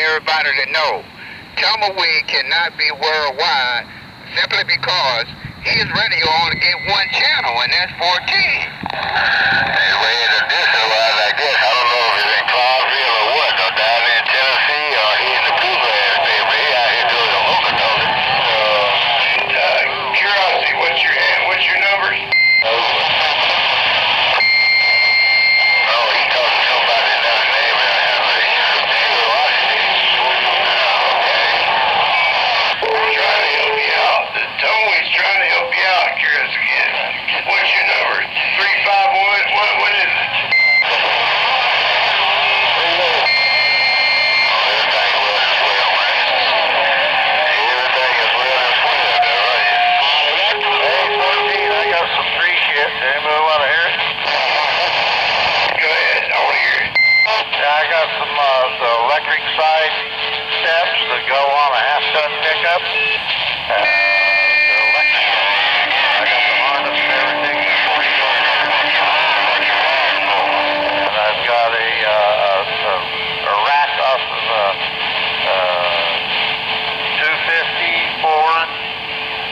everybody to know. Tumbleweed cannot be worldwide simply because his radio only get one channel, and that's 14. Anyway, the distance-wise, I guess, I don't know if it's in Clarksville or what, or down in Tennessee, or he in the bluegrass state, but he out here doing the Oklahoma. Curiosity, what's your number? Oh, he talked to somebody another name and I have a curiosity. I'm trying to help you out. Tony's trying to help you out, Curiosity. What's your number? 351? What is it? Anybody want to hear it? Go ahead, I want to hear it. Yeah, I got some the electric side steps that go on a half-ton pickup. They're electric. I got the harness and everything. And I've got a rack off of a 250 Ford.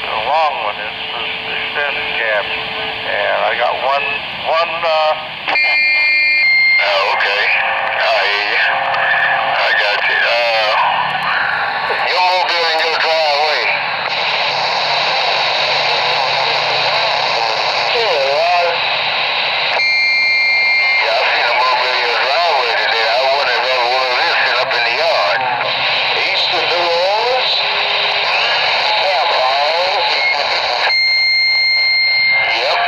The long one is the extended cab. And I got one. Oh, okay. I hear you. I got you. Your mobile in your driveway. Yeah, I seen a mobile in your driveway today. I wonder if that was this sitting up in the yard. East of New Orleans? Yep.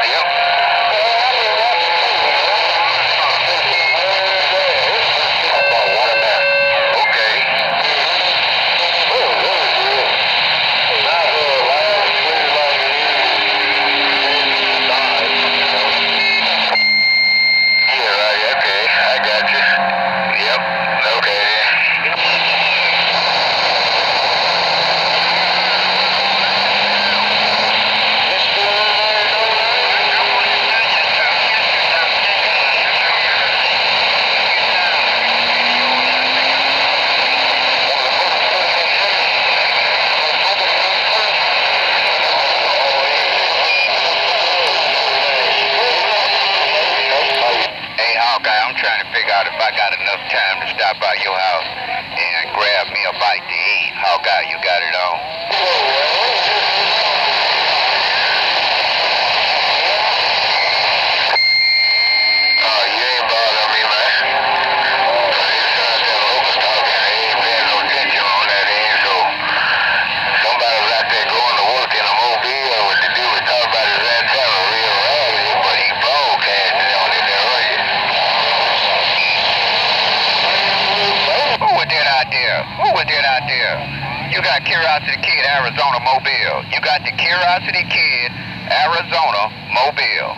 I'm trying to figure out if I got enough time to stop by your house and grab me a bite to eat. Hawkeye, you got it on? Oh, you ain't bothering me, man. It's not that locust talking. I ain't paying no attention on that end, so somebody was out there going to work in a mobile. What the dude was talking about his antenna real raggedy, but he broadcasted on it there, right? Who was that out there? You got Curiosity Kid, Arizona Mobile. You got the Curiosity Kid, Arizona Mobile.